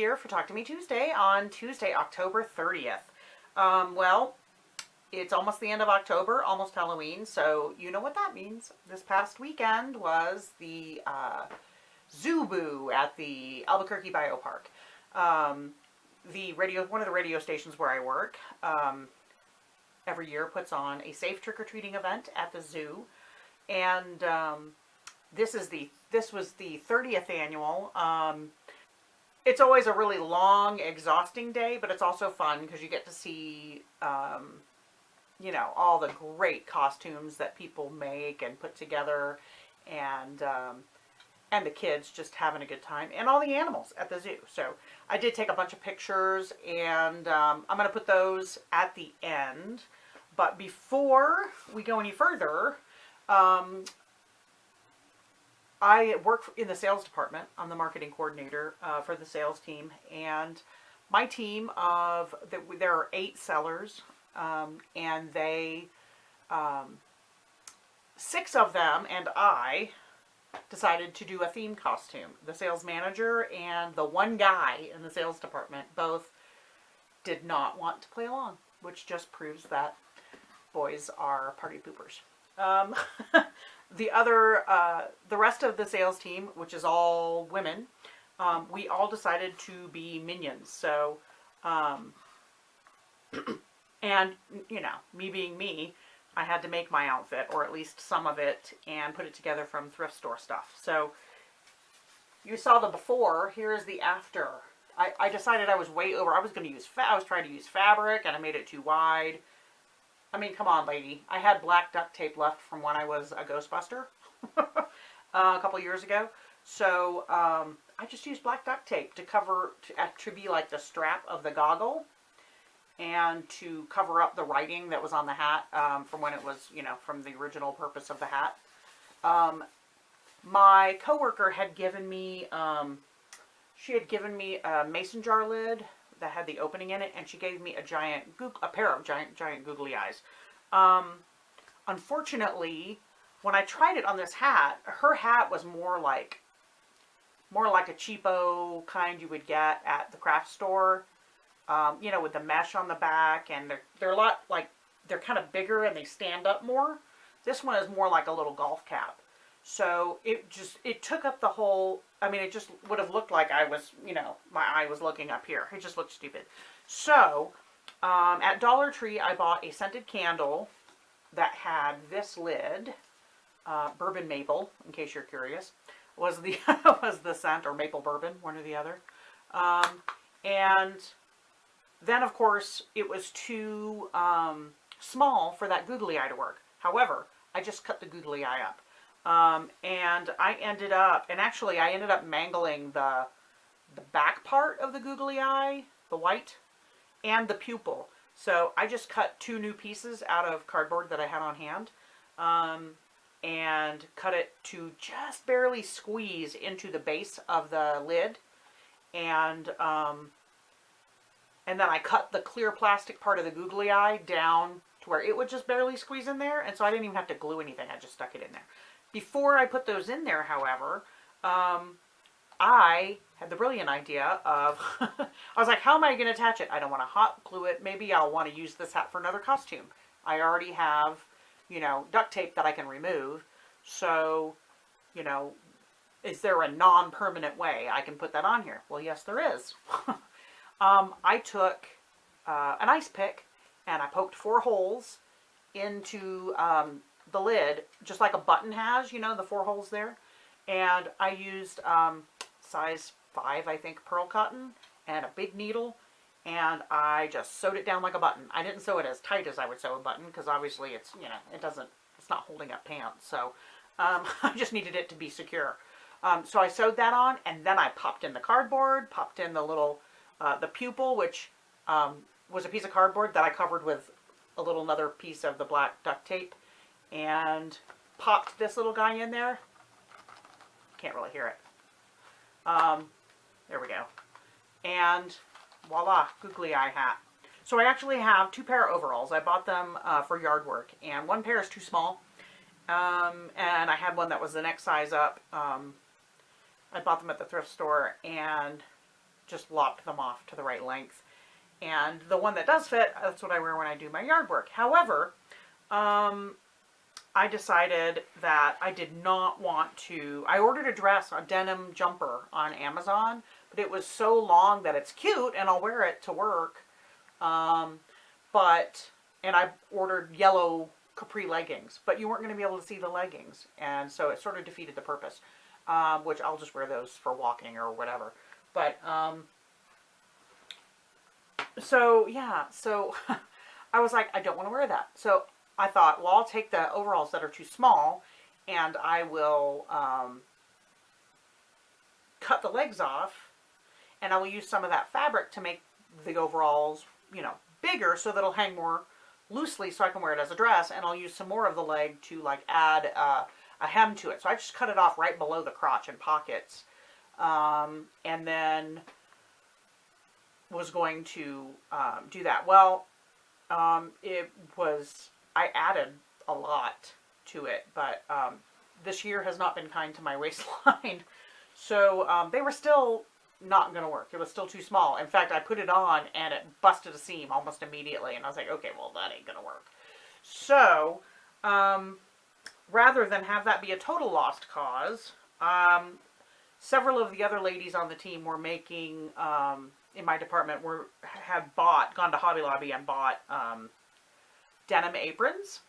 here for Talk to Me Tuesday on Tuesday, October 30th. Well, it's almost the end of October, almost Halloween, so you know what that means. This past weekend was the ZooBoo at the Albuquerque Biopark. One of the radio stations where I work every year puts on a safe trick-or-treating event at the zoo, and this was the 30th annual. It's always a really long, exhausting day, but it's also fun because you get to see, you know, all the great costumes that people make and put together, and the kids just having a good time, and all the animals at the zoo. So I did take a bunch of pictures, and I'm going to put those at the end. But before we go any further, I work in the sales department. I'm the marketing coordinator for the sales team, and my team there are 8 sellers, and 6 of them and I decided to do a theme costume. The sales manager and the one guy in the sales department both did not want to play along, which just proves that boys are party poopers. The rest of the sales team, which is all women, we all decided to be minions. So, and you know, me being me, I had to make my outfit, or at least some of it, and put it together from thrift store stuff. So you saw the before. Here's the after. I decided I was way over. I was trying to use fabric, and I made it too wide. I mean, come on, lady. I had black duct tape left from when I was a Ghostbuster a couple years ago. So I just used black duct tape to be like the strap of the goggle, and to cover up the writing that was on the hat from when it was, you know, from the original purpose of the hat. My coworker had given me, she had given me a mason jar lid that had the opening in it, and she gave me a pair of giant googly eyes. Unfortunately, when I tried it on this hat, her hat was more like a cheapo kind you would get at the craft store. You know, with the mesh on the back, and they're a lot like, they're kind of bigger and they stand up more. This one is more like a little golf cap. So it took up the whole, I mean, it just would have looked like I was, you know, my eye was looking up here. It just looked stupid. So at Dollar Tree, I bought a scented candle that had this lid, bourbon maple, in case you're curious, was the scent, or maple bourbon, one or the other. And then, of course, it was too small for that googly eye to work. However, I just cut the googly eye up. And I ended up mangling the back part of the googly eye, the white, and the pupil. So I just cut 2 new pieces out of cardboard that I had on hand, and cut it to just barely squeeze into the base of the lid, and then I cut the clear plastic part of the googly eye down to where it would just barely squeeze in there, and so I didn't even have to glue anything. I just stuck it in there. Before I put those in there, however, I had the brilliant idea of, I was like, how am I going to attach it? I don't want to hot glue it. Maybe I'll want to use this hat for another costume. I already have, you know, duct tape that I can remove. So, you know, is there a non-permanent way I can put that on here? Well, yes, there is. I took an ice pick, and I poked 4 holes into the lid, just like a button has, you know, the 4 holes there. And I used size 5, I think, pearl cotton, and a big needle, and I just sewed it down like a button. I didn't sew it as tight as I would sew a button, because obviously it's, you know, it's not holding up pants. So I just needed it to be secure. So I sewed that on, and then I popped in the cardboard, popped in the little, the pupil, which was a piece of cardboard that I covered with another piece of the black duct tape, and popped this little guy in there. Can't really hear it. There we go. And voila, googly eye hat. So I actually have 2 pair of overalls. I bought them for yard work, and 1 pair is too small. And I had one that was the next size up. I bought them at the thrift store, and just lopped them off to the right length. And the one that does fit, that's what I wear when I do my yard work. However, I decided that I did not want to, I ordered a dress, a denim jumper on Amazon, but it was so long that it's cute and I'll wear it to work. And I ordered yellow capri leggings, but you weren't going to be able to see the leggings. And so it sort of defeated the purpose, which I'll just wear those for walking or whatever. But, so yeah, so I was like, I don't want to wear that. So I thought, well, I'll take the overalls that are too small and I will cut the legs off, and I will use some of that fabric to make the overalls, you know, bigger so that it'll hang more loosely so I can wear it as a dress, and I'll use some more of the leg to like add a hem to it. So I just cut it off right below the crotch and pockets, and then was going to do that. Well, I added a lot to it, but this year has not been kind to my waistline. So they were still not going to work. It was still too small. In fact, I put it on and it busted a seam almost immediately. And I was like, okay, well, that ain't going to work. So rather than have that be a total lost cause, several of the other ladies on the team were making, in my department, gone to Hobby Lobby and bought denim aprons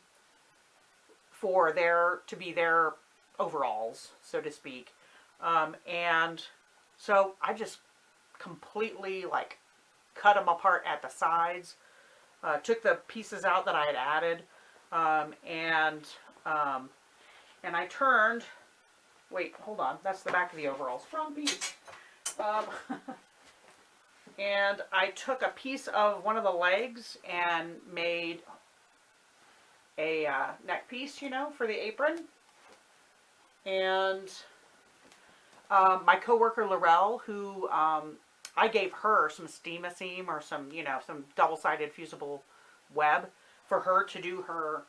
to be their overalls, so to speak. And so I just completely like cut them apart at the sides, took the pieces out that I had added, and I turned, wait, hold on, that's the back of the overalls, wrong piece. And I took a piece of one of the legs and made a neck piece, you know, for the apron. And my coworker Laurel, who I gave her some steam-a-seam or some, you know, some double-sided fusible web for her to do her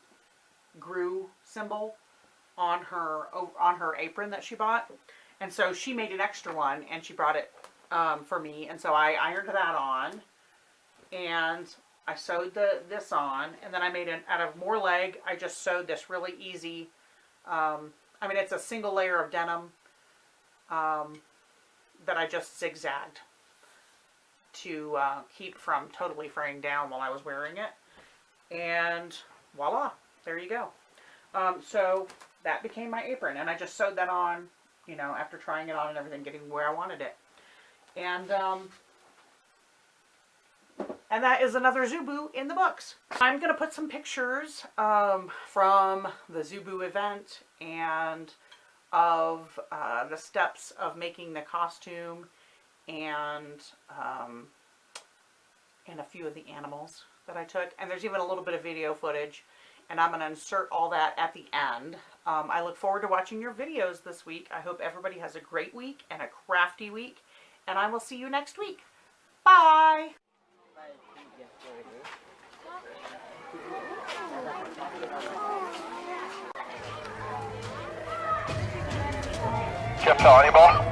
GRU symbol on her apron that she bought. And so she made an extra one and she brought it for me, and so I ironed that on, and I sewed this on, and then I made out of more leg, I just sewed this really easy, I mean, it's a single layer of denim that I just zigzagged to keep from totally fraying down while I was wearing it, and voila, there you go. So that became my apron, and I just sewed that on, you know, after trying it on and everything, getting where I wanted it. And that is another ZooBoo in the books. I'm going to put some pictures from the ZooBoo event and of the steps of making the costume and a few of the animals that I took. And there's even a little bit of video footage. And I'm going to insert all that at the end. I look forward to watching your videos this week. I hope everybody has a great week and a crafty week. And I will see you next week. Bye! Jeff, tell anybody?